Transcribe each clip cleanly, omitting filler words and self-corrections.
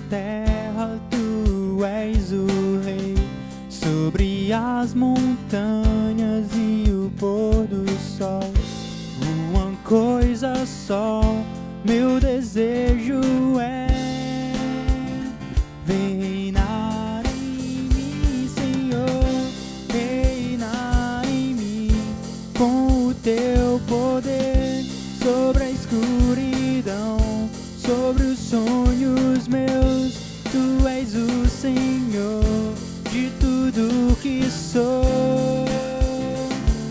terra tu és o rei, sobre as montanhas e o pôr do sol. Uma coisa só, meu desejo é reinar em mim, Senhor, reinar em mim, com o teu poder sobre a escuridão, sobre os sonhos meus. Tu és o Senhor de tudo que sou.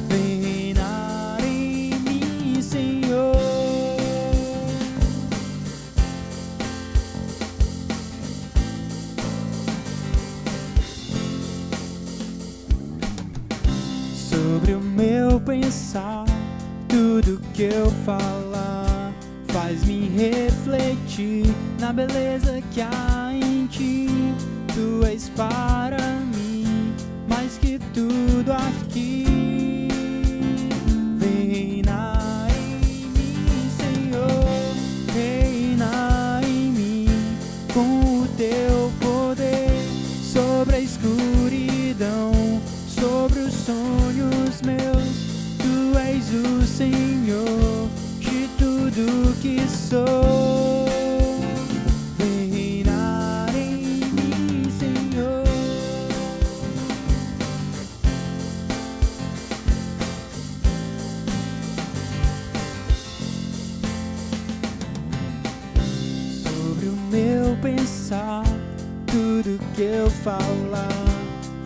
Reinar em mim, Senhor. Sobre o meu pensar, tudo que eu falar faz-me refletir na beleza que há em ti. Tu és para mim mais que tudo aqui. Reina em mim, Senhor, reina em mim, com o teu poder sobre a escuridão, sobre os sonhos meus. Tu és o Senhor de tudo que sou. Reinar em mim, Senhor. Sobre o meu pensar, tudo que eu falar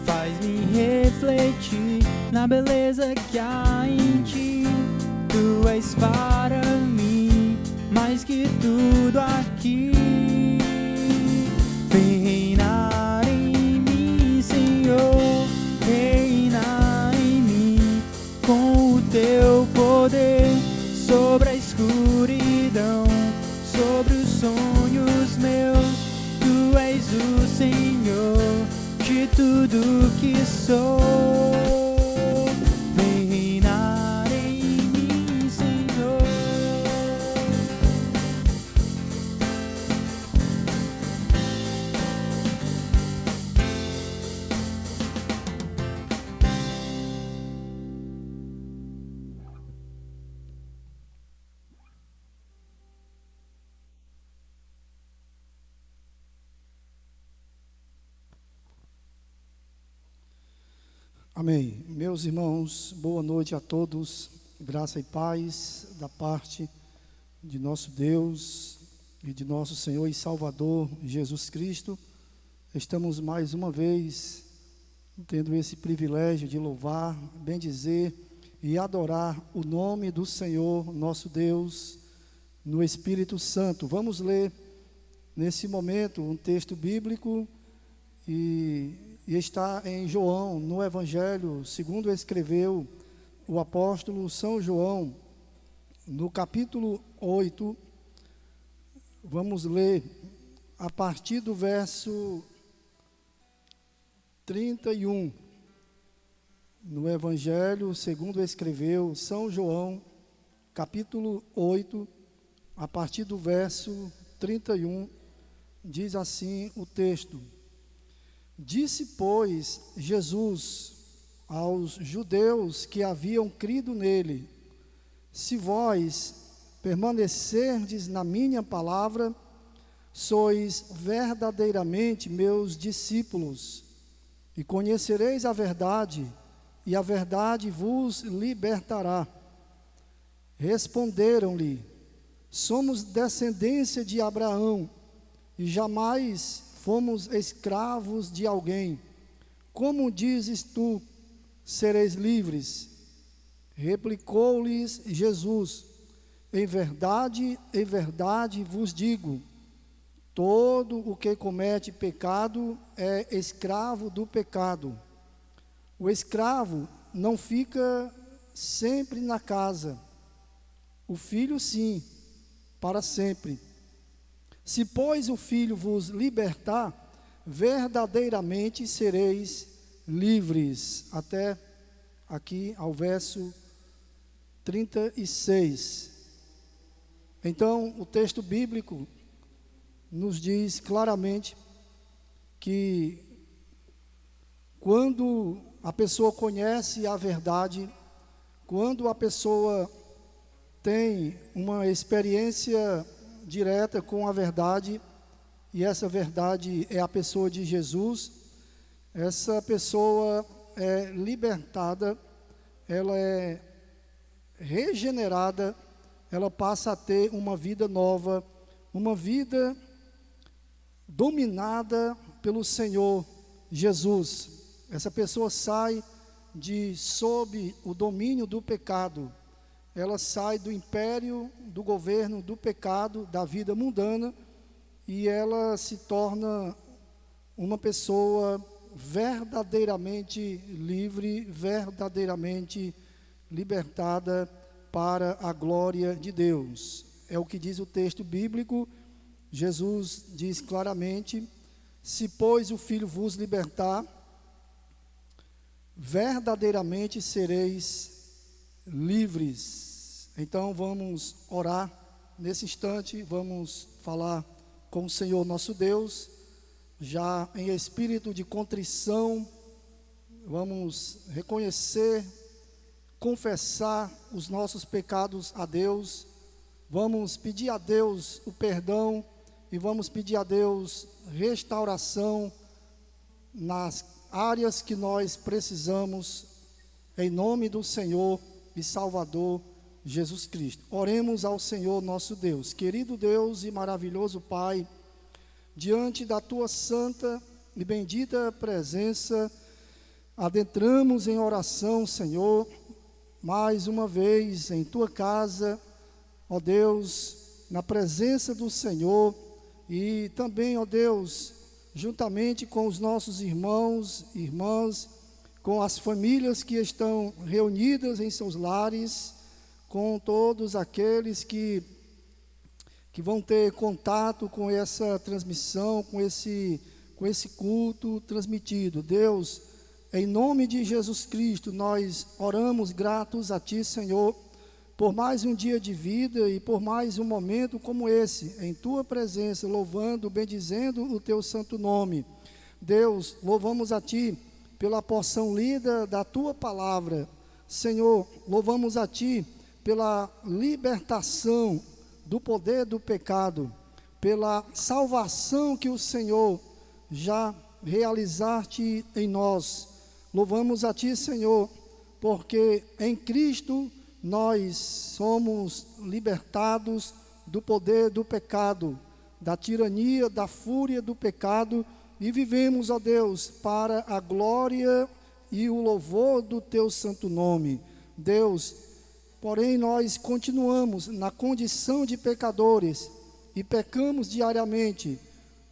faz-me refletir na beleza que há em ti. Tu és para mim mais que tudo aqui. Reinar em mim, Senhor, reina em mim, com o teu poder sobre a escuridão, sobre os sonhos meus. Tu és o Senhor de tudo que sou. Reinar em mim, Senhor. Amém. Meus irmãos, boa noite a todos. Graça e paz da parte de nosso Deus e de nosso Senhor e Salvador Jesus Cristo. Estamos mais uma vez tendo esse privilégio de louvar, bendizer e adorar o nome do Senhor, nosso Deus, no Espírito Santo. Vamos ler nesse momento um texto bíblico e está em João, no Evangelho, segundo escreveu o apóstolo São João, no capítulo 8, vamos ler a partir do verso 31, no Evangelho, segundo escreveu São João, capítulo 8, a partir do verso 31, diz assim o texto: Disse, pois, Jesus aos judeus que haviam crido nele: Se vós permanecerdes na minha palavra, sois verdadeiramente meus discípulos, e conhecereis a verdade, e a verdade vos libertará. Responderam-lhe: Somos descendência de Abraão, e jamais fomos escravos de alguém. Como dizes tu, sereis livres? Replicou-lhes Jesus: em verdade vos digo, todo o que comete pecado é escravo do pecado. O escravo não fica sempre na casa, o filho sim, para sempre. Se, pois, o Filho vos libertar, verdadeiramente sereis livres. Até aqui ao verso 36. Então, o texto bíblico nos diz claramente que quando a pessoa conhece a verdade, quando a pessoa tem uma experiência direta com a verdade, e essa verdade é a pessoa de Jesus, essa pessoa é libertada, ela é regenerada, ela passa a ter uma vida nova, uma vida dominada pelo Senhor Jesus. Essa pessoa sai de sob o domínio do pecado, ela sai do império, do governo do pecado, da vida mundana, e ela se torna uma pessoa verdadeiramente livre, verdadeiramente libertada para a glória de Deus. É o que diz o texto bíblico. Jesus diz claramente: se pois o Filho vos libertar, verdadeiramente sereis livres. Então vamos orar nesse instante, vamos falar com o Senhor nosso Deus, já em espírito de contrição, vamos reconhecer, confessar os nossos pecados a Deus, vamos pedir a Deus o perdão e vamos pedir a Deus restauração nas áreas que nós precisamos, em nome do Senhor e Salvador Jesus Cristo. Oremos ao Senhor nosso Deus. Querido Deus e maravilhoso Pai, diante da Tua santa e bendita presença, adentramos em oração, Senhor, mais uma vez em Tua casa, ó Deus, na presença do Senhor, e também, ó Deus, juntamente com os nossos irmãos e irmãs, com as famílias que estão reunidas em seus lares, com todos aqueles que vão ter contato com essa transmissão, com esse culto transmitido. Deus, em nome de Jesus Cristo, nós oramos gratos a Ti, Senhor, por mais um dia de vida e por mais um momento como esse, em Tua presença, louvando, bendizendo o Teu santo nome. Deus, louvamos a Ti pela porção lida da Tua palavra. Senhor, louvamos a Ti pela libertação do poder do pecado, pela salvação que o Senhor já realizaste em nós. Louvamos a Ti, Senhor, porque em Cristo nós somos libertados do poder do pecado, da tirania, da fúria do pecado, e vivemos, ó Deus, para a glória e o louvor do Teu santo nome. Deus, porém nós continuamos na condição de pecadores e pecamos diariamente.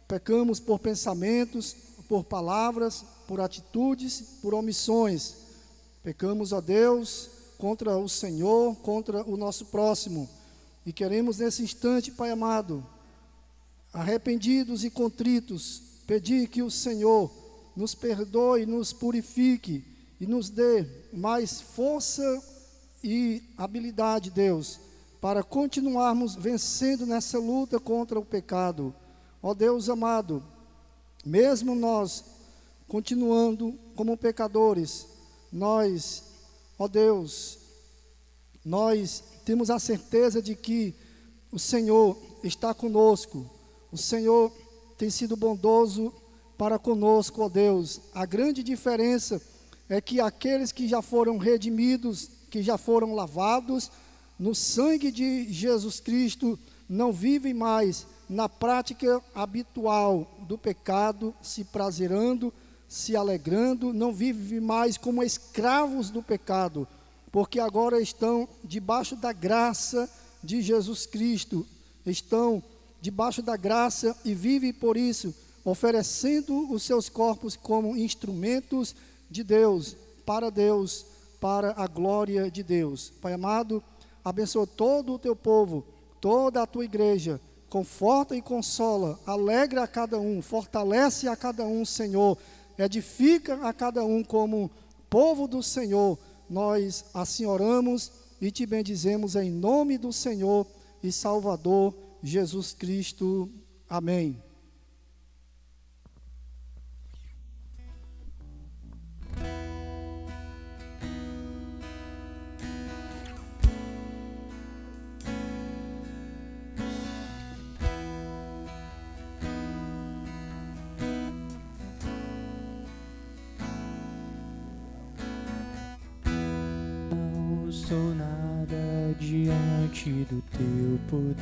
Pecamos por pensamentos, por palavras, por atitudes, por omissões. Pecamos, ó Deus, contra o Senhor, contra o nosso próximo. E queremos nesse instante, Pai amado, arrependidos e contritos, pedir que o Senhor nos perdoe, nos purifique e nos dê mais força e habilidade, Deus, para continuarmos vencendo nessa luta contra o pecado. Ó Deus amado, mesmo nós continuando como pecadores, nós, ó Deus, nós temos a certeza de que o Senhor está conosco, o Senhor tem sido bondoso para conosco, ó Deus. A grande diferença é que aqueles que já foram redimidos, que já foram lavados no sangue de Jesus Cristo, não vivem mais na prática habitual do pecado, se prazerando, se alegrando, não vivem mais como escravos do pecado, porque agora estão debaixo da graça de Jesus Cristo, estão debaixo da graça e vivem por isso, oferecendo os seus corpos como instrumentos de Deus, para a glória de Deus. Pai amado, abençoa todo o Teu povo, toda a Tua igreja, conforta e consola, alegra a cada um, fortalece a cada um, Senhor, edifica a cada um como povo do Senhor. Nós assim oramos e Te bendizemos em nome do Senhor e Salvador Jesus Cristo. Amém. Não sou nada diante do teu poder,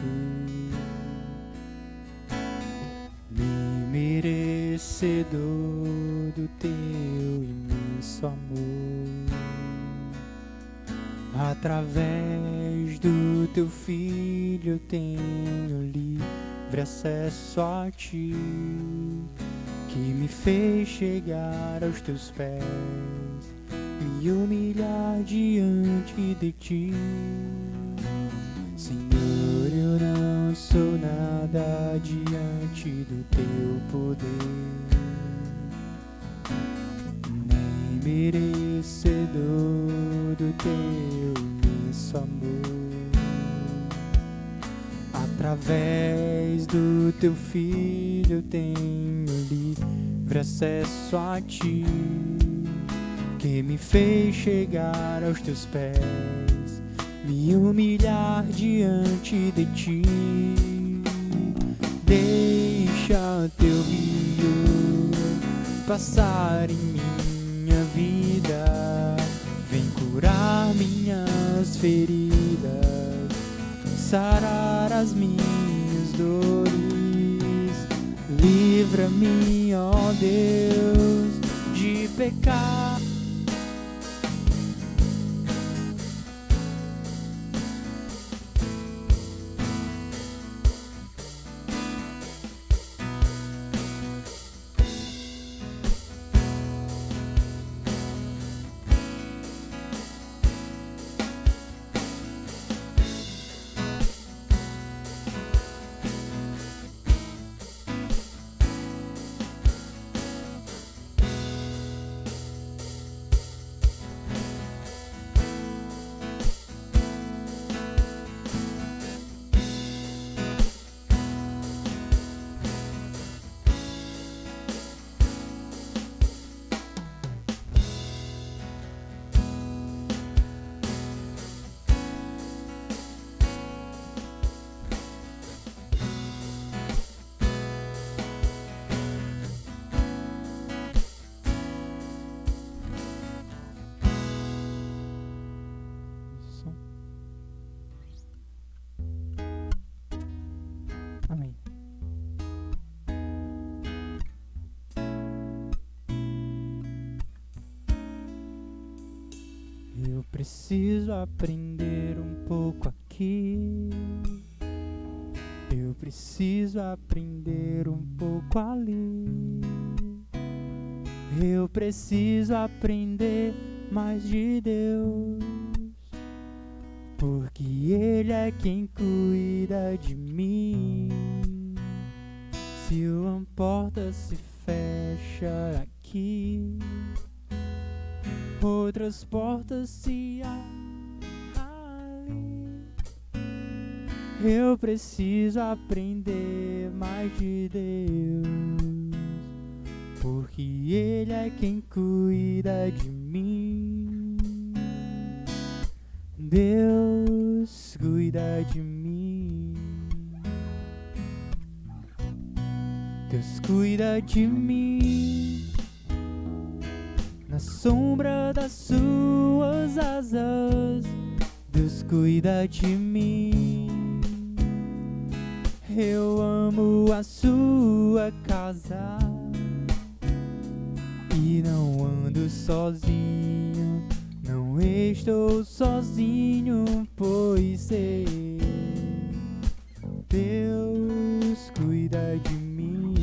nem merecedor do teu imenso amor. Através do teu filho eu tenho livre acesso a ti, que me fez chegar aos teus pés, me humilhar diante de ti. Senhor, eu não sou nada diante do teu poder, nem merecedor do teu imenso amor. Através do teu filho eu tenho livre acesso a ti, que me fez chegar aos teus pés, me humilhar diante de ti. Deixa teu rio passar em minha vida, vem curar minhas feridas, sarar as minhas dores. Livra-me, ó Deus, de pecar. Amém. Eu preciso aprender um pouco aqui, eu preciso aprender um pouco ali, eu preciso aprender mais de Deus, porque Ele é quem cuida de mim. Se uma porta se fecha aqui, outras portas se abrem. Eu preciso aprender mais de Deus, porque Ele é quem cuida de mim. Deus cuida de mim. Deus cuida de mim. Na sombra das suas asas, Deus cuida de mim. Eu amo a sua casa e não ando sozinho, não estou sozinho, pois sei, Deus cuida de mim.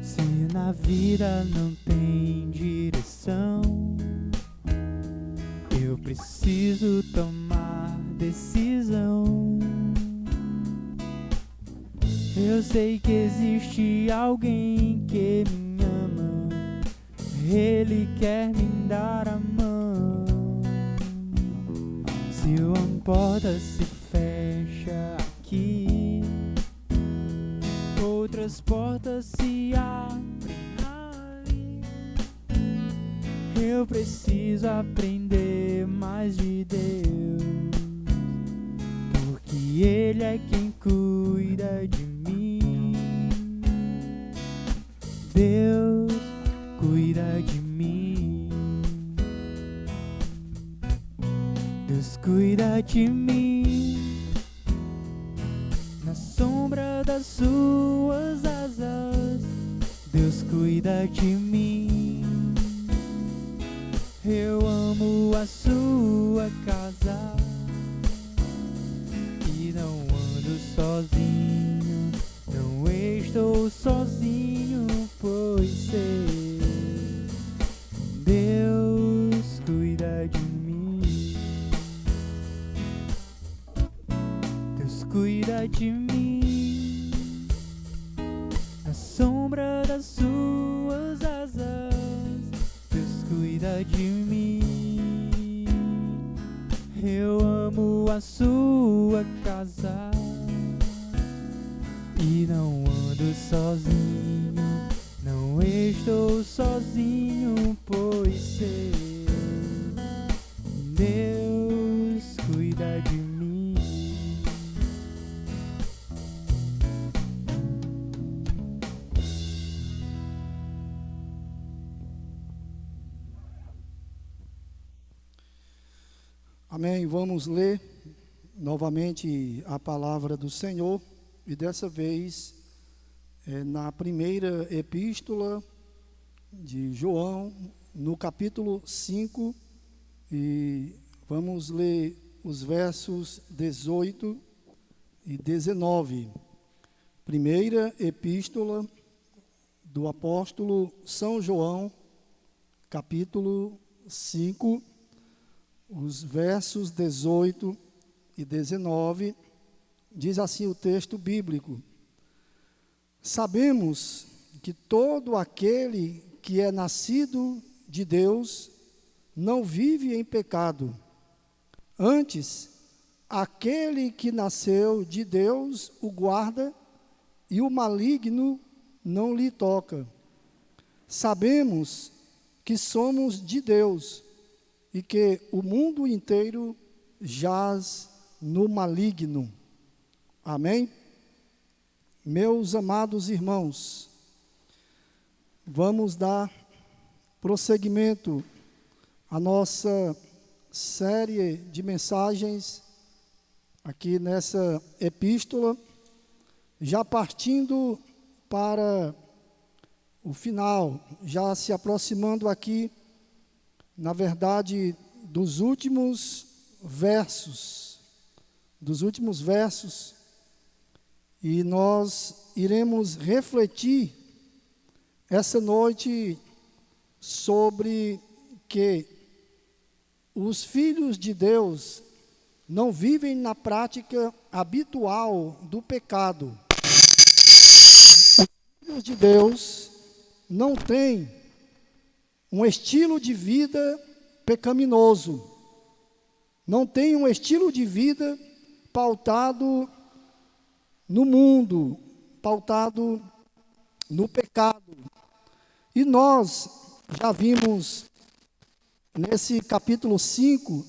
Se na vida não tem direção, eu preciso tomar decisão. Eu sei que existe alguém que me ama, Ele quer me dar a mão. Se uma porta se fecha outras portas se abrem ali. Eu preciso aprender mais de Deus, porque Ele é quem cuida de mim. Deus cuida de mim. Deus cuida de mim. Na sombra das suas asas, Deus cuida de mim. Eu amo a sua casa e não ando sozinho, não estou sozinho, pois sei, Deus cuida de mim. Deus cuida de mim. Na sombra das suas asas, Deus cuida de mim. Eu amo a sua casa e não ando sozinho, não estou sozinho, pois sei, Deus cuida de mim. Amém. Vamos ler novamente a palavra do Senhor, e dessa vez na primeira epístola de João, no capítulo 5, e vamos ler os versos 18 e 19. Primeira epístola do apóstolo São João, capítulo 5, os versos 18 e 19, diz assim o texto bíblico: sabemos que todo aquele que é nascido de Deus não vive em pecado. Antes, aquele que nasceu de Deus o guarda, e o maligno não lhe toca. Sabemos que somos de Deus e que o mundo inteiro jaz no maligno. Amém? Meus amados irmãos, vamos dar prosseguimento à nossa série de mensagens aqui nessa epístola, já partindo para o final, já se aproximando aqui, na verdade, dos últimos versos, e nós iremos refletir essa noite sobre que os filhos de Deus não vivem na prática habitual do pecado. Os filhos de Deus não têm um estilo de vida pecaminoso, não têm um estilo de vida pautado no mundo, pautado no pecado. E nós já vimos nesse capítulo 5,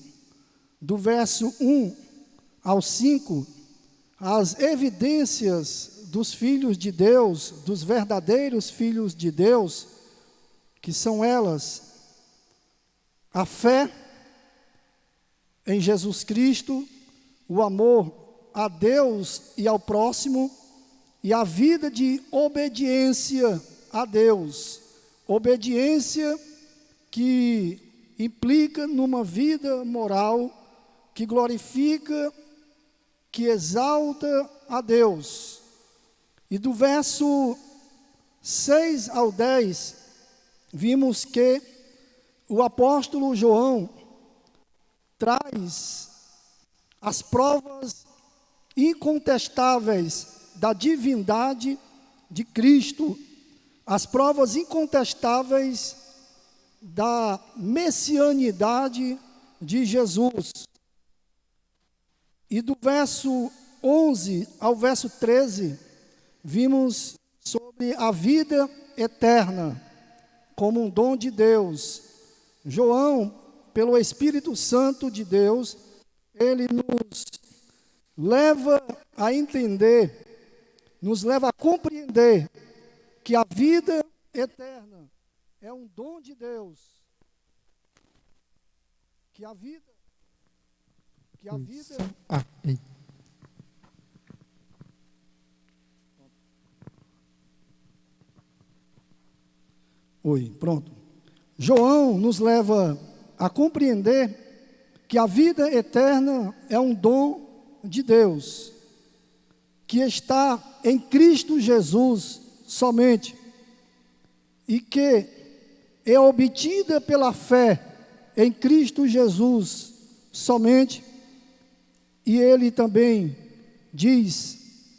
do verso 1 ao 5, as evidências dos filhos de Deus, dos verdadeiros filhos de Deus, que são elas: a fé em Jesus Cristo, o amor a Deus e ao próximo, e a vida de obediência a Deus. Obediência que implica numa vida moral que glorifica, que exalta a Deus. E do verso 6 ao 10, vimos que o apóstolo João traz as provas incontestáveis da divindade de Cristo, as provas incontestáveis da messianidade de Jesus. E do verso 11 ao verso 13, vimos sobre a vida eterna como um dom de Deus. João, pelo Espírito Santo de Deus, ele nos leva a entender, nos leva a compreender que a vida eterna é um dom de Deus. Que a vida pronto. João nos leva a compreender que a vida eterna é um dom de Deus, que está em Cristo Jesus somente, e que é obtida pela fé em Cristo Jesus somente. E ele também diz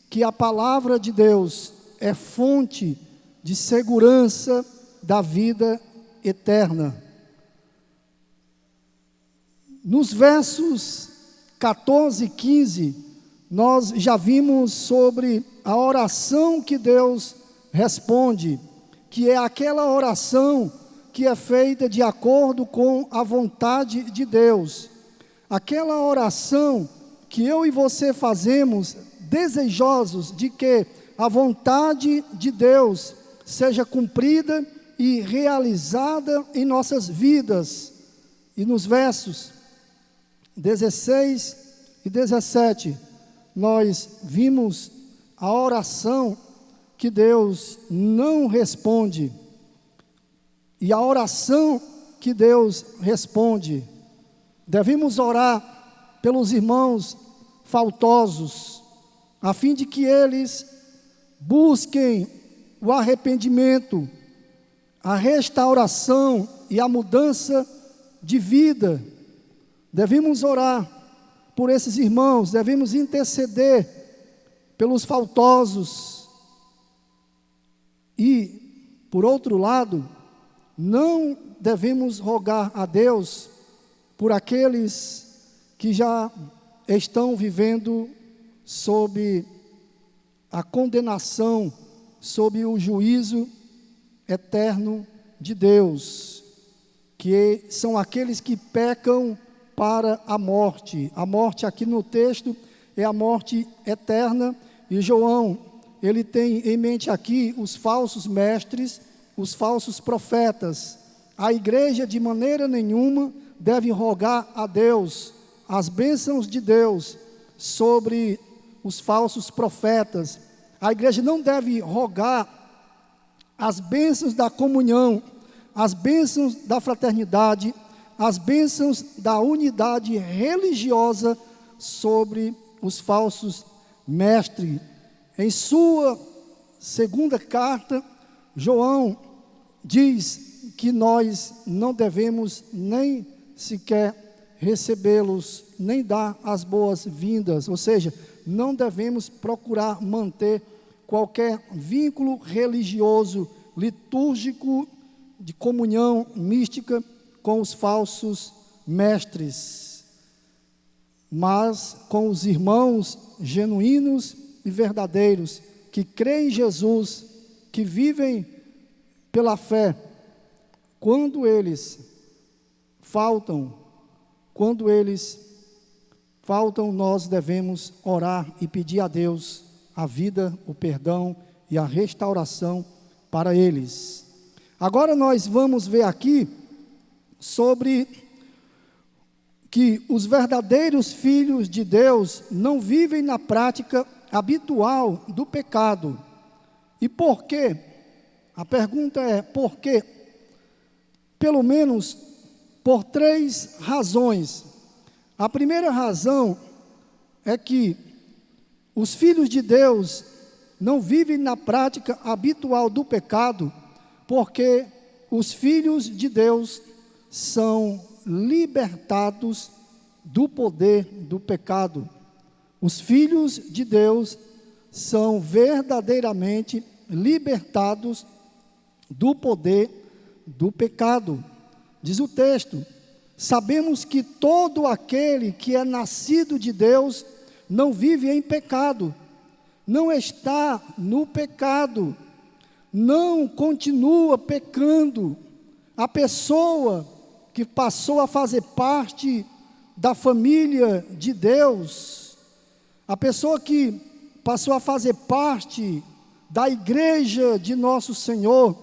que a palavra de Deus é fonte de segurança da vida eterna. Nos versos 14 e 15, nós já vimos sobre a oração que Deus responde, que é aquela oração que é feita de acordo com a vontade de Deus. Aquela oração que eu e você fazemos, desejosos de que a vontade de Deus seja cumprida e realizada em nossas vidas. E nos versos 16 e 17, nós vimos a oração que Deus não responde. E a oração que Deus responde, devemos orar pelos irmãos faltosos, a fim de que eles busquem o arrependimento, a restauração e a mudança de vida. Devemos orar por esses irmãos, devemos interceder pelos faltosos. E, por outro lado, não devemos rogar a Deus por aqueles que já estão vivendo sob a condenação, sob o juízo eterno de Deus, que são aqueles que pecam para a morte. A morte aqui no texto é a morte eterna, e João, ele tem em mente aqui os falsos mestres, os falsos profetas. A igreja de maneira nenhuma deve rogar a Deus as bênçãos de Deus sobre os falsos profetas. A igreja não deve rogar as bênçãos da comunhão, as bênçãos da fraternidade, as bênçãos da unidade religiosa sobre os falsos mestres. Em sua segunda carta, João diz que nós não devemos nem sequer recebê-los, nem dar as boas-vindas, ou seja, não devemos procurar manter qualquer vínculo religioso, litúrgico, de comunhão mística com os falsos mestres, mas com os irmãos genuínos e verdadeiros, que creem em Jesus, que vivem pela fé. Quando eles faltam, nós devemos orar e pedir a Deus a vida, o perdão e a restauração para eles. Agora nós vamos ver aqui sobre que os verdadeiros filhos de Deus não vivem na prática habitual do pecado. E por quê? A pergunta é por quê? Pelo menos por 3 razões. A primeira razão é que os filhos de Deus não vivem na prática habitual do pecado, porque os filhos de Deus são libertados do poder do pecado. Os filhos de Deus são verdadeiramente libertados do poder do pecado. Diz o texto: sabemos que todo aquele que é nascido de Deus não vive em pecado, não está no pecado, não continua pecando. A pessoa que passou a fazer parte da família de Deus, a pessoa que passou a fazer parte da igreja de nosso Senhor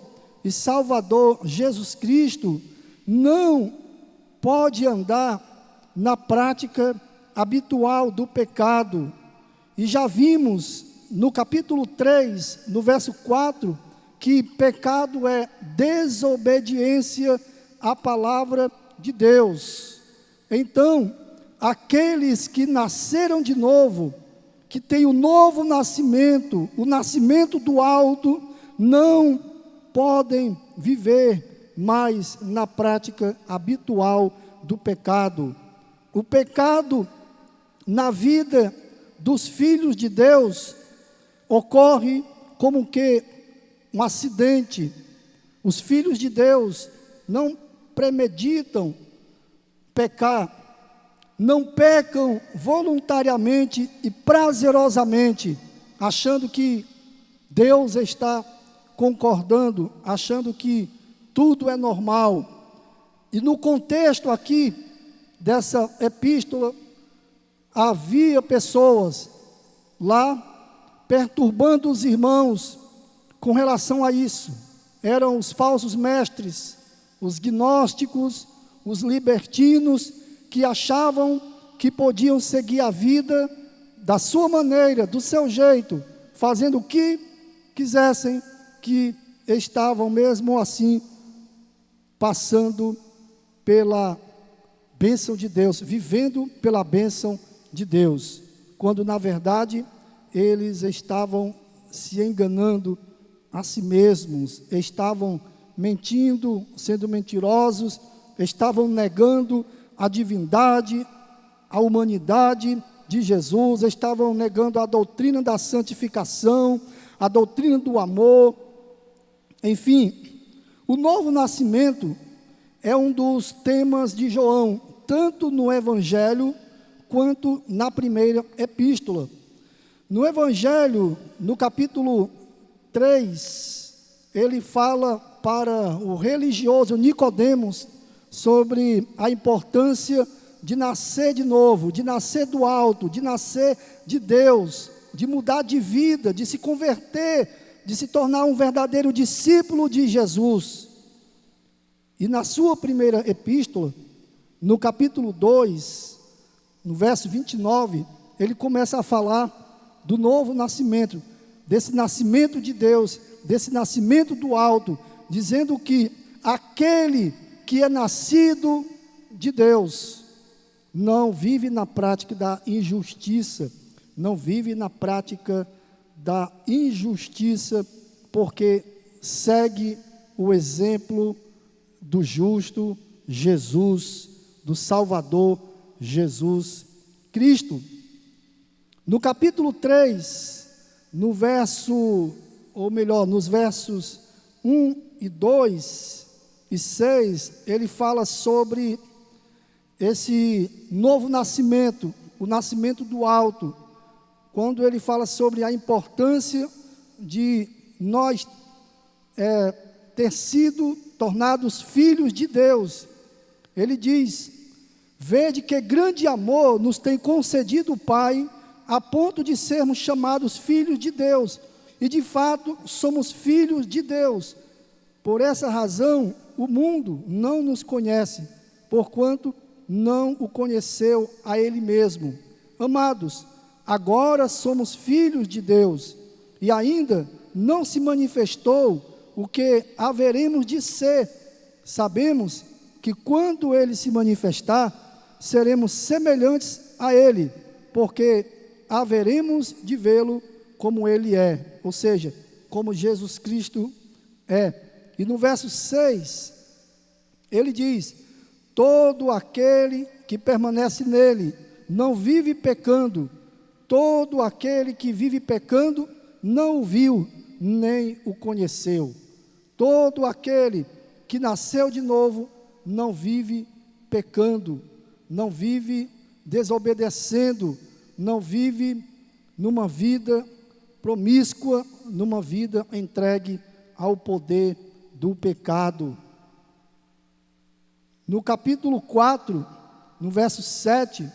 e Salvador Jesus Cristo, não pode andar na prática habitual do pecado. E já vimos no capítulo 3, no verso 4, que pecado é desobediência à palavra de Deus. Então, aqueles que nasceram de novo, que têm o novo nascimento, o nascimento do alto, não podem viver mais na prática habitual do pecado. O pecado na vida dos filhos de Deus ocorre como que um acidente. Os filhos de Deus não premeditam pecar, não pecam voluntariamente e prazerosamente, achando que Deus está concordando, achando que tudo é normal. E no contexto aqui dessa epístola, havia pessoas lá perturbando os irmãos com relação a isso. Eram os falsos mestres, os gnósticos, os libertinos, que achavam que podiam seguir a vida da sua maneira, do seu jeito, fazendo o que quisessem, que estavam mesmo assim passando pela bênção de Deus, vivendo pela bênção de Deus, quando na verdade eles estavam se enganando a si mesmos, estavam mentindo, sendo mentirosos, estavam negando a divindade, a humanidade de Jesus, estavam negando a doutrina da santificação, a doutrina do amor. Enfim, o novo nascimento é um dos temas de João, tanto no Evangelho quanto na primeira epístola. No Evangelho, no capítulo 3, ele fala para o religioso Nicodemos sobre a importância de nascer de novo, de nascer do alto, de nascer de Deus, de mudar de vida, de se converter, de se tornar um verdadeiro discípulo de Jesus. E na sua primeira epístola, no capítulo 2, no verso 29, ele começa a falar do novo nascimento, desse nascimento de Deus, desse nascimento do alto, dizendo que aquele que é nascido de Deus não vive na prática da injustiça, não vive na prática da injustiça, porque segue o exemplo do justo Jesus, do Salvador Jesus Cristo. No capítulo 3, no verso, ou melhor, nos versos 1 e 2 e 6, ele fala sobre esse novo nascimento, o nascimento do alto, quando ele fala sobre a importância de nós ter sido tornados filhos de Deus. Ele diz: vede que grande amor nos tem concedido o Pai, a ponto de sermos chamados filhos de Deus, e de fato somos filhos de Deus. Por essa razão o mundo não nos conhece, porquanto não o conheceu a Ele mesmo. Amados, agora somos filhos de Deus, e ainda não se manifestou o que haveremos de ser. Sabemos que quando Ele se manifestar, seremos semelhantes a Ele, porque haveremos de vê-lo como Ele é, ou seja, como Jesus Cristo é. E no verso 6, ele diz: todo aquele que permanece nele não vive pecando, todo aquele que vive pecando não o viu, nem o conheceu. Todo aquele que nasceu de novo não vive pecando, não vive desobedecendo, não vive numa vida promíscua, numa vida entregue ao poder do pecado. No capítulo 4, no verso 7,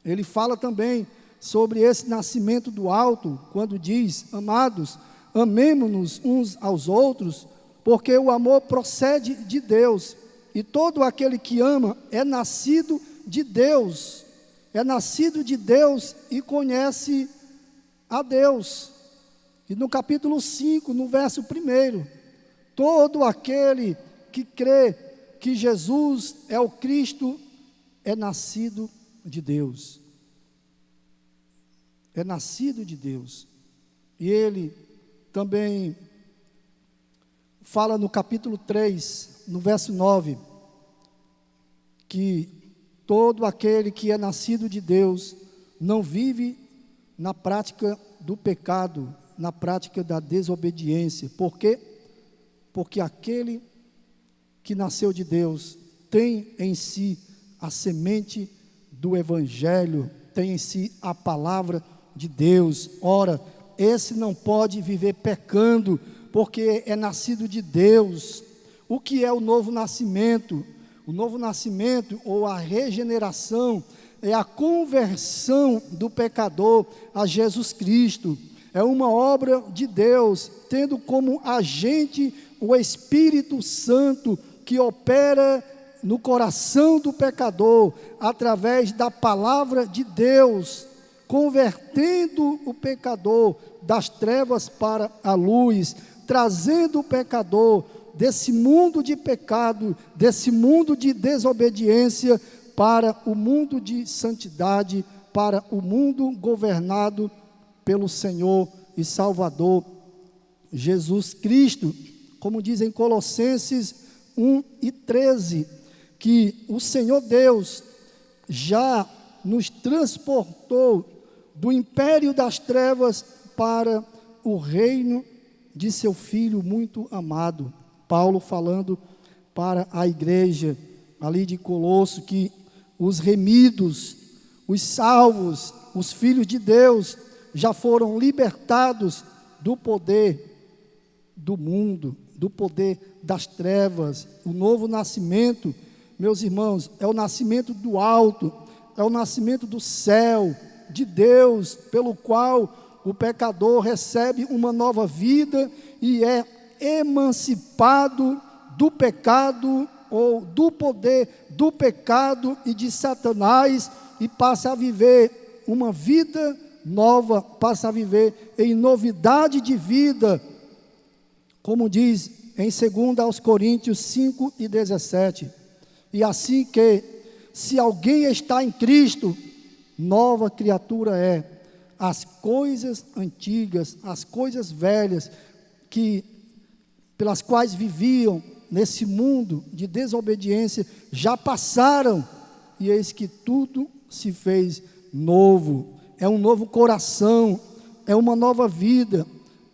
ele fala também sobre esse nascimento do alto, quando diz: amados, amemo-nos uns aos outros, porque o amor procede de Deus, e todo aquele que ama é nascido de Deus, e conhece a Deus. E no capítulo 5, no verso 1, todo aquele que crê que Jesus é o Cristo é nascido de Deus. É nascido de Deus. E ele também fala no capítulo 3, no verso 9, que todo aquele que é nascido de Deus não vive na prática do pecado, na prática da desobediência. Por quê? Porque aquele que nasceu de Deus tem em si a semente do Evangelho, tem em si a palavra de Deus. Ora, esse não pode viver pecando, porque é nascido de Deus. O que é o novo nascimento? O novo nascimento, ou a regeneração, é a conversão do pecador a Jesus Cristo. É uma obra de Deus, tendo como agente o Espírito Santo, que opera no coração do pecador, através da palavra de Deus, convertendo o pecador das trevas para a luz, trazendo o pecador desse mundo de pecado, desse mundo de desobediência, para o mundo de santidade, para o mundo governado pelo Senhor e Salvador Jesus Cristo. Como diz em Colossenses 1:13, que o Senhor Deus já nos transportou do império das trevas para o reino de seu Filho muito amado. Paulo falando para a igreja ali de Colosso, que os remidos, os salvos, os filhos de Deus já foram libertados do poder do mundo, do poder das trevas. O novo nascimento, meus irmãos, é o nascimento do alto, é o nascimento do céu, de Deus, pelo qual o pecador recebe uma nova vida e é emancipado do pecado, ou do poder do pecado e de Satanás, e passa a viver uma vida nova, passa a viver em novidade de vida, como diz em 2 Coríntios 5:17. E assim que, se alguém está em Cristo, nova criatura é. As coisas antigas, as coisas velhas, pelas quais viviam nesse mundo de desobediência, já passaram, e eis que tudo se fez novo. É um novo coração, é uma nova vida,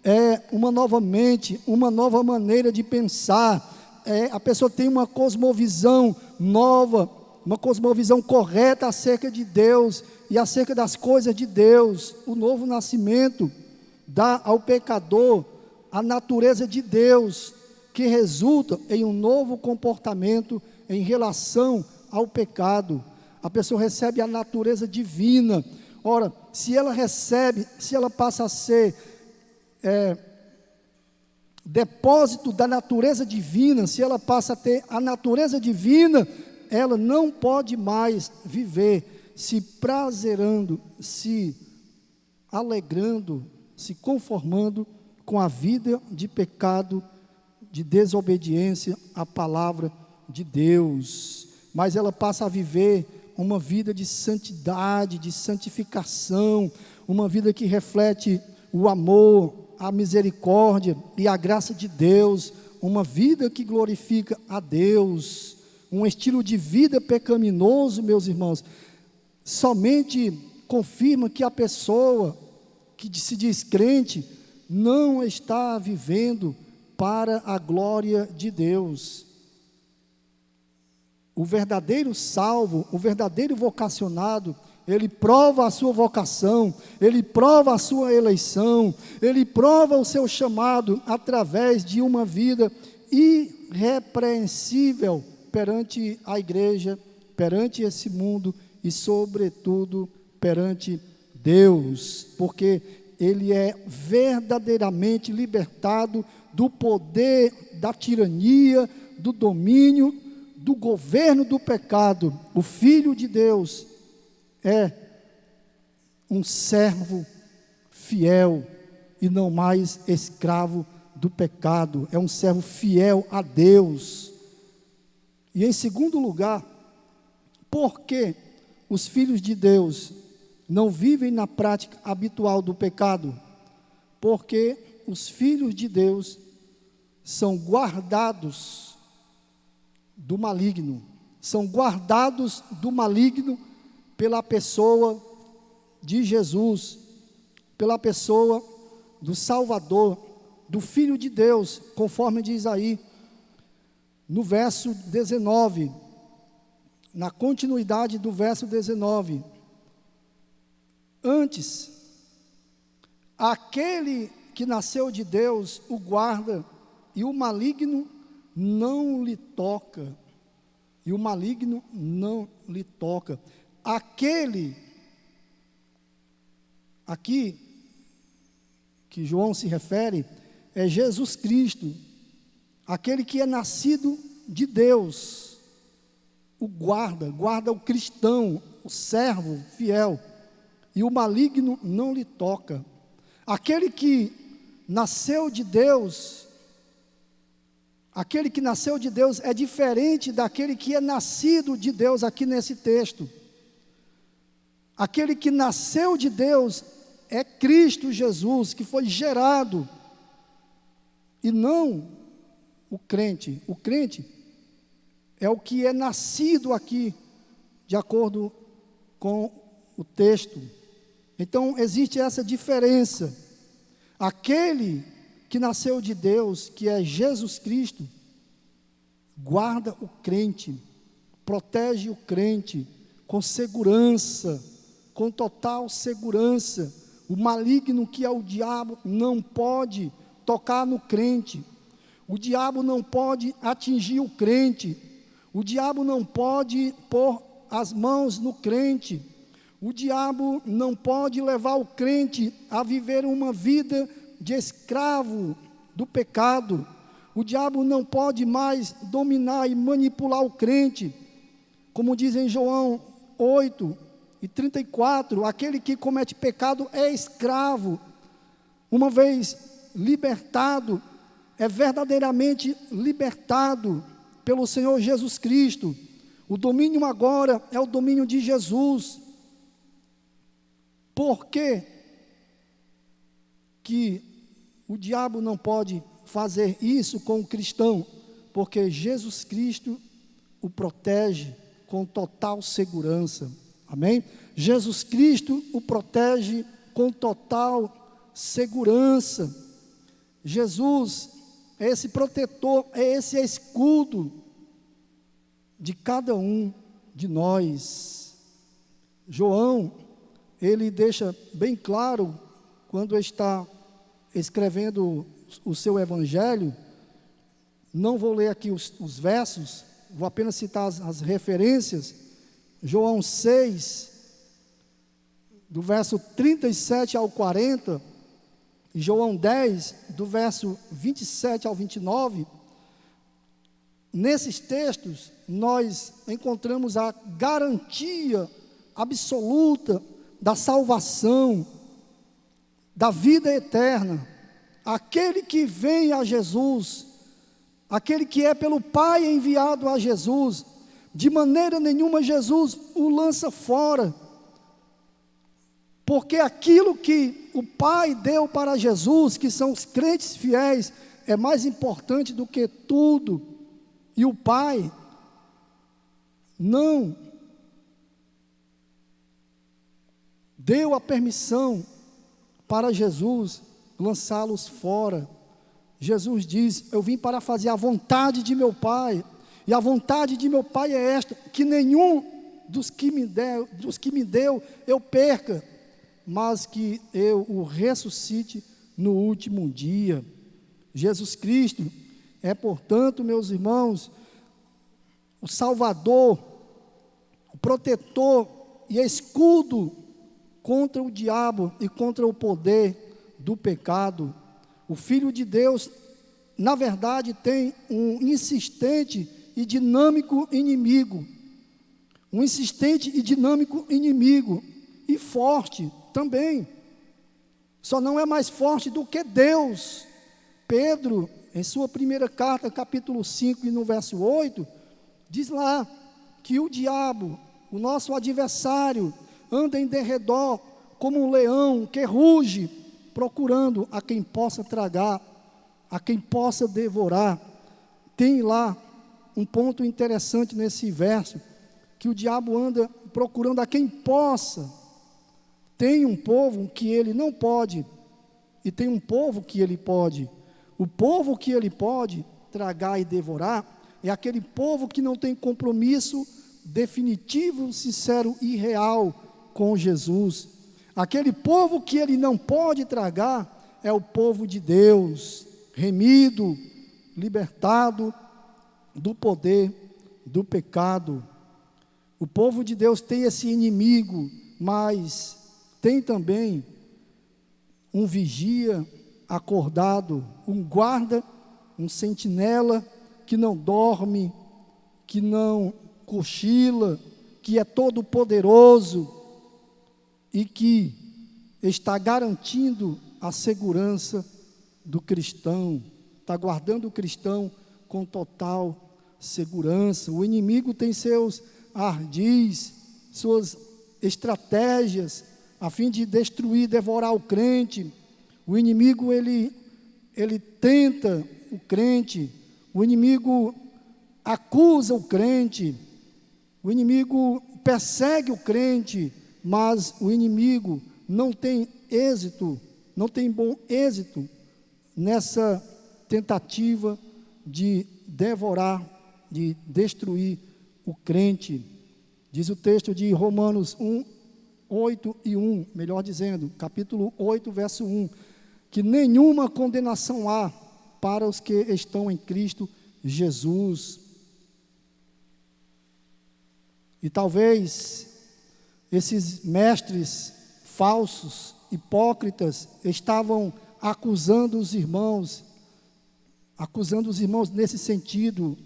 é uma nova mente, uma nova maneira de pensar. A pessoa tem uma cosmovisão nova, uma cosmovisão correta acerca de Deus e acerca das coisas de Deus. O novo nascimento dá ao pecador a natureza de Deus, que resulta em um novo comportamento em relação ao pecado. A pessoa recebe a natureza divina. Ora, se ela recebe, se ela passa a ser depósito da natureza divina, se ela passa a ter a natureza divina, ela não pode mais viver se prazerando, se alegrando, se conformando com a vida de pecado, de desobediência à palavra de Deus. Mas ela passa a viver uma vida de santidade, de santificação, uma vida que reflete o amor, a misericórdia e a graça de Deus, uma vida que glorifica a Deus. Um estilo de vida pecaminoso, meus irmãos, somente confirma que a pessoa que se diz crente não está vivendo para a glória de Deus. O verdadeiro salvo, o verdadeiro vocacionado, Ele prova a sua vocação, Ele prova a sua eleição, Ele prova o seu chamado através de uma vida irrepreensível perante a igreja, perante esse mundo e, sobretudo, perante Deus, porque ele é verdadeiramente libertado do poder, da tirania, do domínio, do governo do pecado. O Filho de Deus é um servo fiel e não mais escravo do pecado, é um servo fiel a Deus. E em segundo lugar, por que os filhos de Deus não vivem na prática habitual do pecado? Porque os filhos de Deus são guardados do maligno, são guardados do maligno pela pessoa de Jesus, pela pessoa do Salvador, do Filho de Deus, conforme diz aí, no verso 19, na continuidade do verso 19, antes, aquele que nasceu de Deus o guarda, e o maligno não lhe toca, e o maligno não lhe toca. Aquele, aqui, que João se refere, é Jesus Cristo, aquele que é nascido de Deus, o guarda o cristão, o servo fiel, e o maligno não lhe toca. Aquele que nasceu de Deus, é diferente daquele que é nascido de Deus aqui nesse texto. Aquele que nasceu de Deus é Cristo Jesus, que foi gerado, e não o crente. O crente é o que é nascido aqui, de acordo com o texto. Então, existe essa diferença. Aquele que nasceu de Deus, que é Jesus Cristo, guarda o crente, protege o crente com segurança, com total segurança. O maligno, que é o diabo, não pode tocar no crente. O diabo não pode atingir o crente. O diabo não pode pôr as mãos no crente. O diabo não pode levar o crente a viver uma vida de escravo do pecado. O diabo não pode mais dominar e manipular o crente. Como diz em João 8:34, aquele que comete pecado é escravo. Uma vez libertado, é verdadeiramente libertado pelo Senhor Jesus Cristo. O domínio agora é o domínio de Jesus. Por que o diabo não pode fazer isso com o cristão? Porque Jesus Cristo o protege com total segurança. Amém? Jesus Cristo o protege com total segurança. Jesus é esse protetor, é esse escudo de cada um de nós. João, ele deixa bem claro, quando está escrevendo o seu evangelho, não vou ler aqui os versos, vou apenas citar as referências. João 6, do verso 37 ao 40, e João 10, do verso 27 ao 29, nesses textos nós encontramos a garantia absoluta da salvação, da vida eterna. Aquele que vem a Jesus, aquele que é pelo Pai enviado a Jesus, de maneira nenhuma Jesus o lança fora, porque aquilo que o Pai deu para Jesus, que são os crentes fiéis, é mais importante do que tudo. E o Pai não deu a permissão para Jesus lançá-los fora. Jesus diz: eu vim para fazer a vontade de meu Pai, e a vontade de meu Pai é esta, que nenhum dos que me deu eu perca, mas que eu o ressuscite no último dia. Jesus Cristo é, portanto, meus irmãos, o Salvador, o protetor e escudo contra o diabo e contra o poder do pecado. O Filho de Deus, na verdade, tem um insistente e dinâmico inimigo. Um insistente e dinâmico inimigo, e forte também. Só não é mais forte do que Deus. Pedro, em sua primeira carta, capítulo 5 e no verso 8, diz lá que o diabo, o nosso adversário, anda em derredor como um leão que ruge, procurando a quem possa tragar, a quem possa devorar. Tem lá um ponto interessante nesse verso, que o diabo anda procurando a quem possa. Tem um povo que ele não pode, e tem um povo que ele pode. O povo que ele pode tragar e devorar é aquele povo que não tem compromisso definitivo, sincero e real com Jesus. Aquele povo que ele não pode tragar é o povo de Deus, remido, libertado do poder do pecado. O povo de Deus tem esse inimigo, mas tem também um vigia acordado, um guarda, um sentinela que não dorme, que não cochila, que é todo poderoso e que está garantindo a segurança do cristão, está guardando o cristão com total segurança. O inimigo tem seus ardis, suas estratégias a fim de destruir, devorar o crente. O inimigo ele tenta o crente, o inimigo acusa o crente, o inimigo persegue o crente, mas o inimigo não tem êxito, não tem bom êxito nessa tentativa de devorar, de destruir o crente. Diz o texto de Romanos 1, 8 e 1, melhor dizendo, capítulo 8, verso 1, que nenhuma condenação há para os que estão em Cristo Jesus. E talvez esses mestres falsos, hipócritas, estavam acusando os irmãos nesse sentido,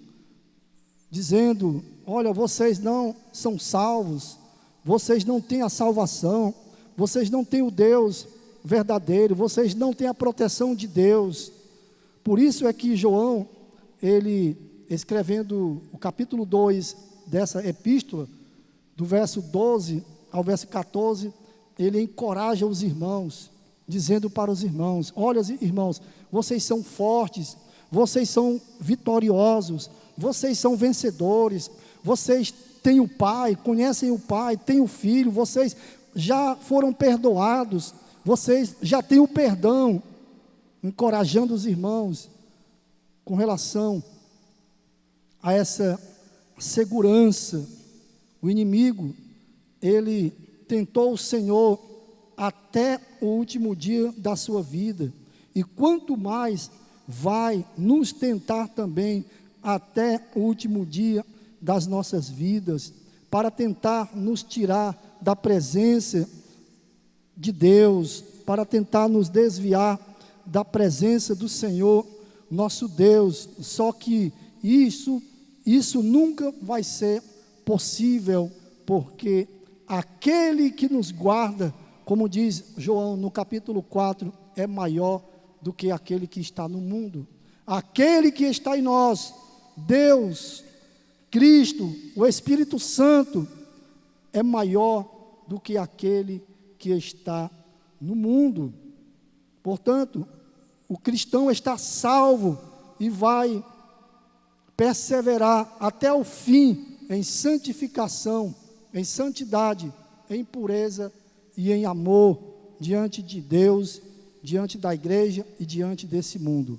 dizendo: olha, vocês não são salvos, vocês não têm a salvação, vocês não têm o Deus verdadeiro, vocês não têm a proteção de Deus. Por isso é que João, ele escrevendo o capítulo 2 dessa epístola, do verso 12 ao verso 14, ele encoraja os irmãos, dizendo para os irmãos: olha, irmãos, vocês são fortes, vocês são vitoriosos, vocês são vencedores, vocês têm o Pai, conhecem o Pai, têm o Filho, vocês já foram perdoados, vocês já têm o perdão. Encorajando os irmãos com relação a essa segurança. O inimigo, ele tentou o Senhor até o último dia da sua vida, e quanto mais vai nos tentar também até o último dia das nossas vidas, para tentar nos tirar da presença de Deus, para tentar nos desviar da presença do Senhor, nosso Deus. Só que isso nunca vai ser possível, porque aquele que nos guarda, como diz João no capítulo 4, é maior do que aquele que está no mundo. Aquele que está em nós, Deus, Cristo, o Espírito Santo, é maior do que aquele que está no mundo. Portanto, o cristão está salvo e vai perseverar até o fim em santificação, em santidade, em pureza e em amor diante de Deus, diante da igreja e diante desse mundo.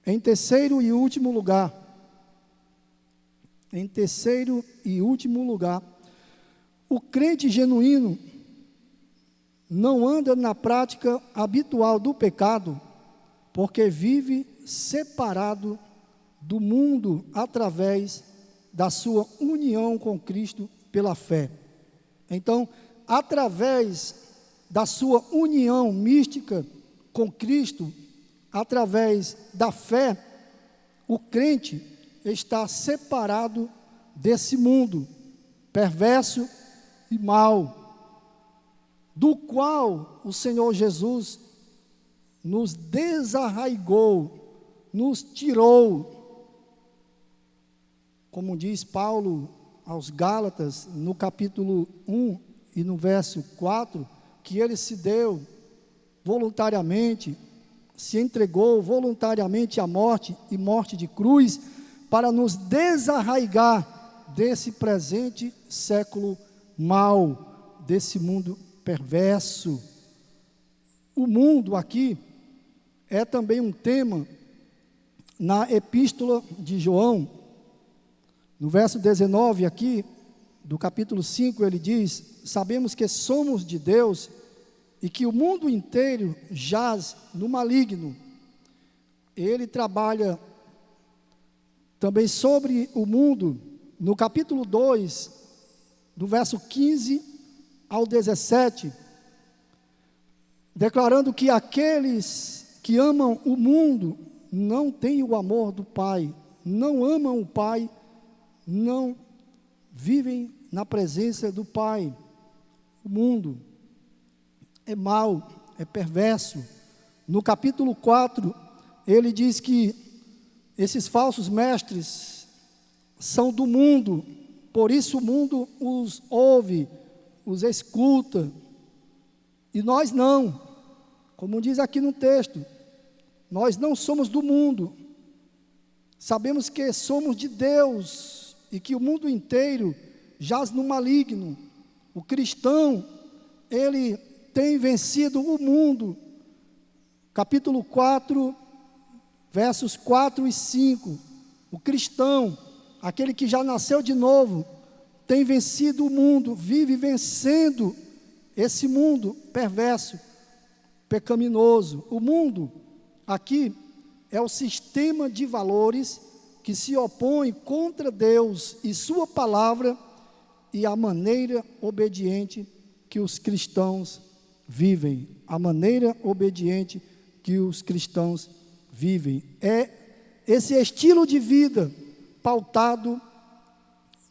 Em terceiro e último lugar, O crente genuíno não anda na prática habitual do pecado, porque vive separado do mundo através da sua união com Cristo pela fé. Então, através da sua união mística com Cristo, através da fé, o crente está separado desse mundo perverso e mau, do qual o Senhor Jesus nos desarraigou, nos tirou, como diz Paulo aos Gálatas, no capítulo 1 e no verso 4, que ele se deu voluntariamente, se entregou voluntariamente à morte e morte de cruz, para nos desarraigar desse presente século mau, desse mundo perverso. O mundo aqui é também um tema na epístola de João, no verso 19 aqui, do capítulo 5, ele diz: sabemos que somos de Deus e que o mundo inteiro jaz no maligno. Ele trabalha também sobre o mundo, no capítulo 2, do verso 15 ao 17, declarando que aqueles que amam o mundo não têm o amor do Pai, não amam o Pai, não vivem na presença do Pai. O mundo é mau, é perverso. No capítulo 4, ele diz que esses falsos mestres são do mundo, por isso o mundo os ouve, os escuta, e nós não. Como diz aqui no texto, nós não somos do mundo, sabemos que somos de Deus, e que o mundo inteiro jaz no maligno. O cristão, ele tem vencido o mundo. Capítulo 4, versos 4 e 5. O cristão, aquele que já nasceu de novo, tem vencido o mundo, vive vencendo esse mundo perverso, pecaminoso. O mundo aqui é o sistema de valores que se opõe contra Deus e sua palavra e a maneira obediente que os cristãos vivem. A maneira obediente que os cristãos vivem. É esse estilo de vida pautado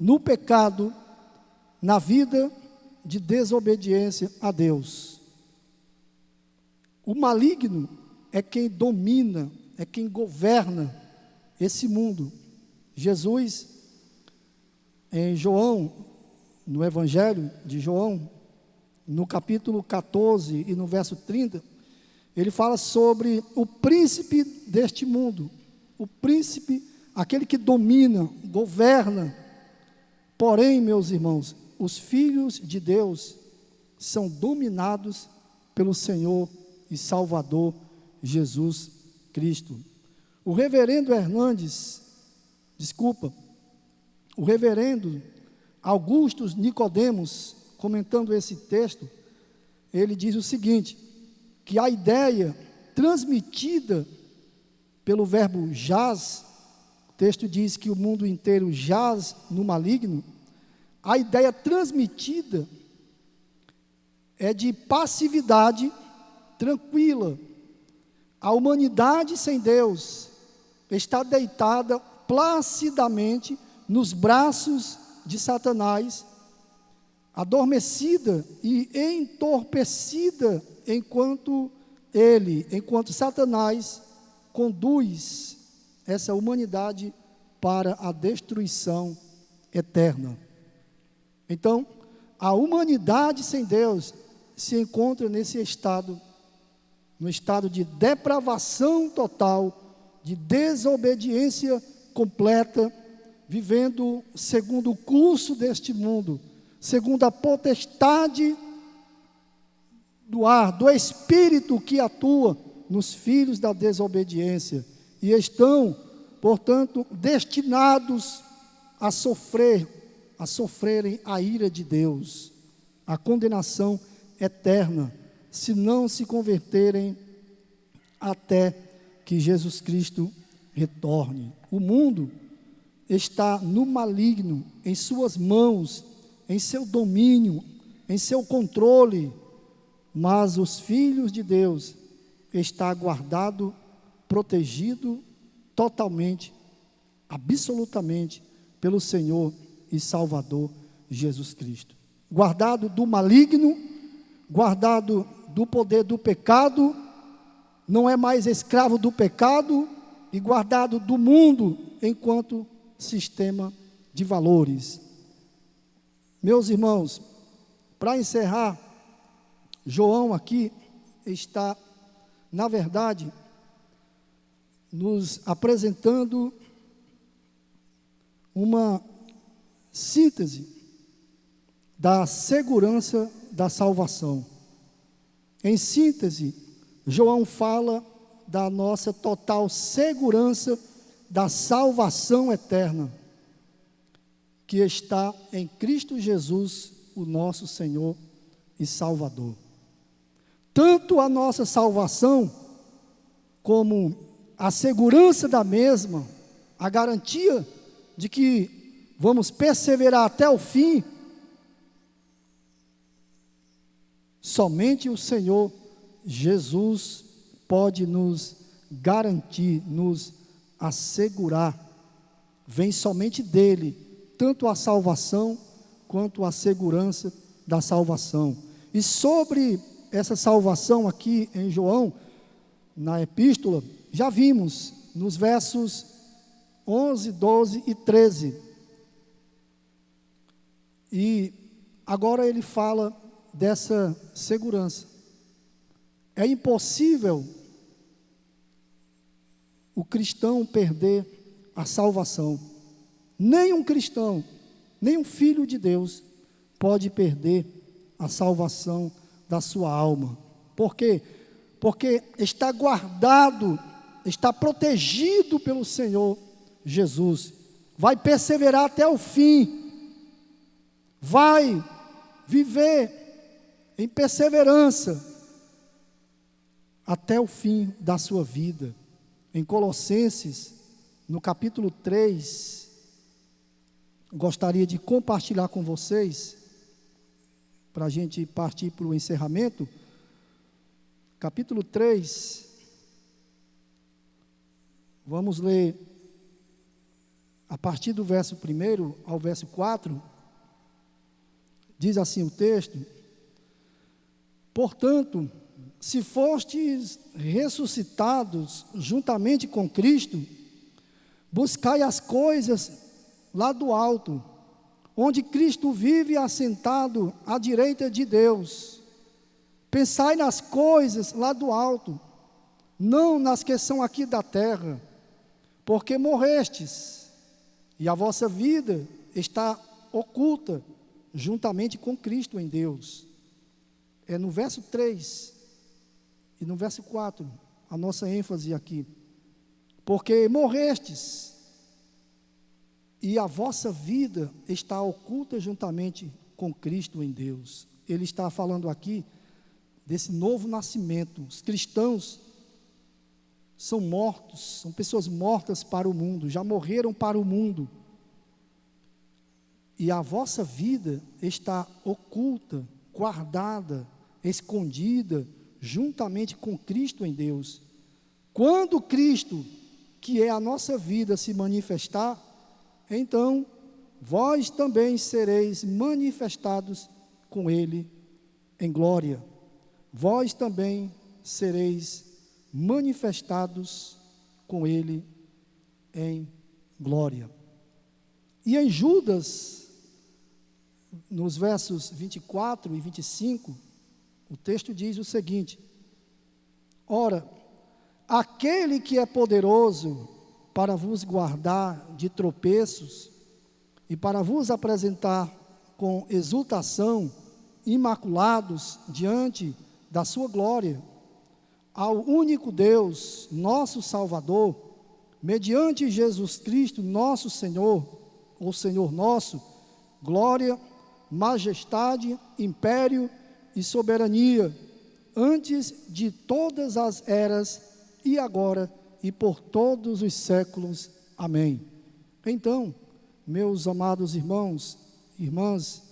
no pecado, na vida de desobediência a Deus. O maligno é quem domina, é quem governa esse mundo. Jesus, em João, no Evangelho de João, no capítulo 14 e no verso 30, ele fala sobre o príncipe deste mundo, o príncipe, aquele que domina, governa. Porém, meus irmãos, os filhos de Deus são dominados pelo Senhor e Salvador Jesus Cristo. O reverendo Augusto Nicodemos, comentando esse texto, ele diz o seguinte, que a ideia transmitida pelo verbo jaz, o texto diz que o mundo inteiro jaz no maligno, a ideia transmitida é de passividade tranquila. A humanidade sem Deus está deitada placidamente nos braços de Satanás, adormecida e entorpecida enquanto Satanás conduz essa humanidade para a destruição eterna. Então, a humanidade sem Deus se encontra nesse estado, no estado de depravação total, de desobediência completa, vivendo segundo o curso deste mundo, segundo a potestade do ar, do espírito que atua nos filhos da desobediência, e estão, portanto, destinados a sofrerem a ira de Deus. a condenação eterna, se não se converterem até que Jesus Cristo retorne. O mundo está no maligno, em suas mãos, em seu domínio, em seu controle, mas os filhos de Deus está guardado, protegido totalmente, absolutamente pelo Senhor e Salvador Jesus Cristo. Guardado do maligno, guardado do poder do pecado, não é mais escravo do pecado, e guardado do mundo enquanto sistema de valores. Meus irmãos, para encerrar, João aqui está, na verdade, nos apresentando uma síntese da segurança da salvação. Em síntese, João fala da nossa total segurança da salvação eterna, que está em Cristo Jesus, o nosso Senhor e Salvador. Tanto a nossa salvação, como a segurança da mesma, a garantia de que vamos perseverar até o fim, somente o Senhor Jesus pode nos garantir, nos assegurar. Vem somente dele, tanto a salvação quanto a segurança da salvação. E sobre essa salvação aqui em João, na epístola, já vimos nos versos 11, 12 e 13. E agora ele fala dessa segurança. É impossível o cristão perder a salvação. Nenhum cristão, nenhum filho de Deus pode perder a salvação da sua alma. Por quê? Porque está guardado, está protegido pelo Senhor Jesus. Vai perseverar até o fim. Vai viver em perseverança até o fim da sua vida. Em Colossenses, no capítulo 3, gostaria de compartilhar com vocês, para a gente partir para o encerramento. Capítulo 3, vamos ler a partir do verso 1 ao verso 4, diz assim o texto: portanto, se fostes ressuscitados juntamente com Cristo, buscai as coisas lá do alto, onde Cristo vive assentado à direita de Deus. Pensai nas coisas lá do alto, não nas que são aqui da terra, porque morrestes, e a vossa vida está oculta juntamente com Cristo em Deus. É no verso 3 e no verso 4, a nossa ênfase aqui. Porque morrestes, e a vossa vida está oculta juntamente com Cristo em Deus. Ele está falando aqui desse novo nascimento. Os cristãos são mortos, são pessoas mortas para o mundo, já morreram para o mundo. E a vossa vida está oculta, guardada, escondida, juntamente com Cristo em Deus. Quando Cristo, que é a nossa vida, se manifestar, então vós também sereis manifestados com Ele em glória. Vós também sereis manifestados com Ele em glória. E em Judas, nos versos 24 e 25, o texto diz o seguinte: ora, aquele que é poderoso para vos guardar de tropeços e para vos apresentar com exultação, imaculados diante da sua glória, ao único Deus, nosso Salvador, mediante Jesus Cristo, nosso Senhor, ou Senhor nosso, glória, majestade, império e soberania, antes de todas as eras, e agora e por todos os séculos. Amém. Então, meus amados irmãos, irmãs,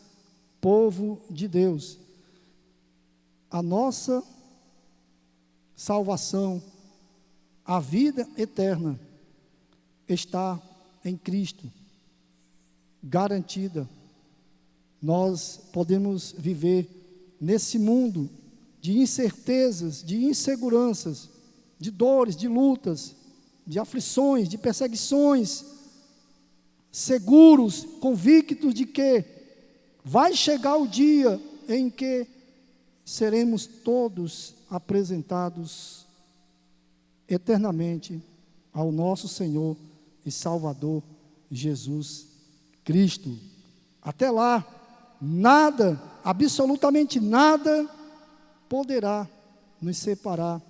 povo de Deus, a nossa salvação, a vida eterna, está em Cristo, garantida. Nós podemos viver nesse mundo de incertezas, de inseguranças, de dores, de lutas, de aflições, de perseguições, seguros, convictos de que vai chegar o dia em que seremos todos apresentados eternamente ao nosso Senhor e Salvador Jesus Cristo. Até lá, nada, absolutamente nada, poderá nos separar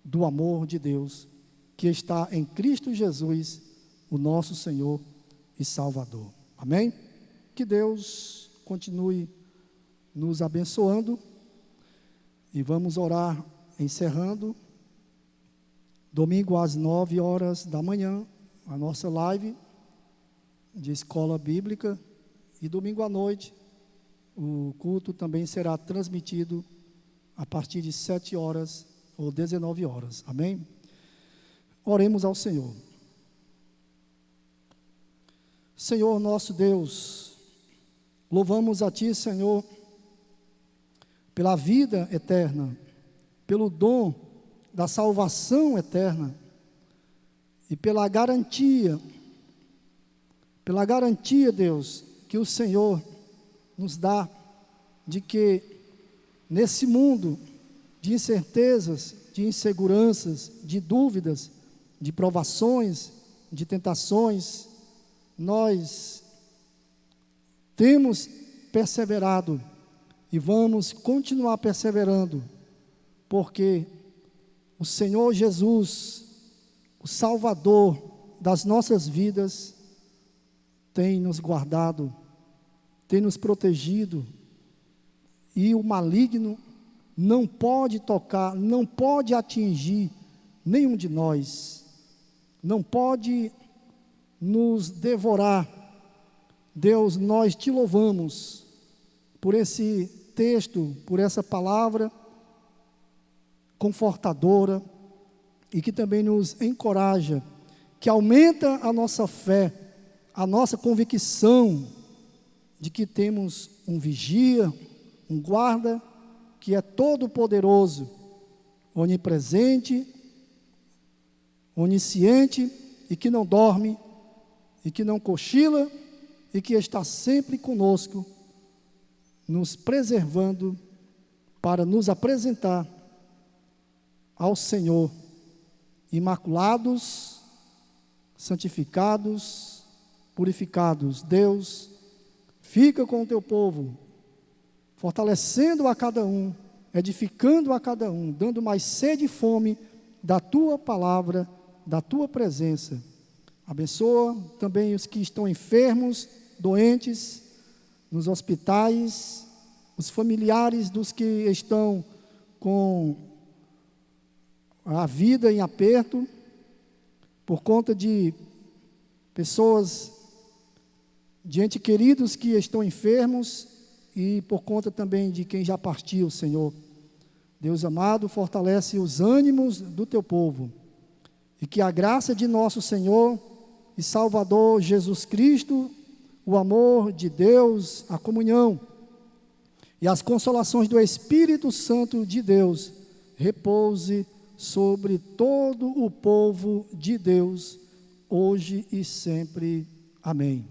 do amor de Deus, que está em Cristo Jesus, o nosso Senhor e Salvador. Amém? Que Deus continue nos abençoando, e vamos orar encerrando. Domingo às 9 horas da manhã, a nossa live de escola bíblica, e domingo à noite, o culto também será transmitido a partir de 7 horas ou 19 horas. Amém? Oremos ao Senhor. Senhor nosso Deus, louvamos a Ti, Senhor, pela vida eterna, pelo dom da salvação eterna e pela garantia, Deus, que o Senhor nos dá de que nesse mundo de incertezas, de inseguranças, de dúvidas, de provações, de tentações, nós temos perseverado e vamos continuar perseverando, porque o Senhor Jesus, o Salvador das nossas vidas, tem nos guardado, tem nos protegido, e o maligno não pode tocar, não pode atingir nenhum de nós, não pode nos devorar. Deus, nós Te louvamos por esse texto, por essa palavra confortadora e que também nos encoraja, que aumenta a nossa fé, a nossa convicção de que temos um vigia, um guarda, que é todo poderoso, onipresente, onisciente, e que não dorme, e que não cochila, e que está sempre conosco, nos preservando para nos apresentar ao Senhor, imaculados, santificados, purificados. Deus, fica com o Teu povo, fortalecendo a cada um, edificando a cada um, dando mais sede e fome da Tua palavra, da Tua presença. Abençoa também os que estão enfermos, doentes, nos hospitais, os familiares dos que estão com a vida em aperto, por conta de pessoas, de entes queridos que estão enfermos, e por conta também de quem já partiu, Senhor. Deus amado, fortalece os ânimos do Teu povo, e que a graça de nosso Senhor e Salvador Jesus Cristo, o amor de Deus, a comunhão e as consolações do Espírito Santo de Deus repouse sobre todo o povo de Deus, hoje e sempre. Amém.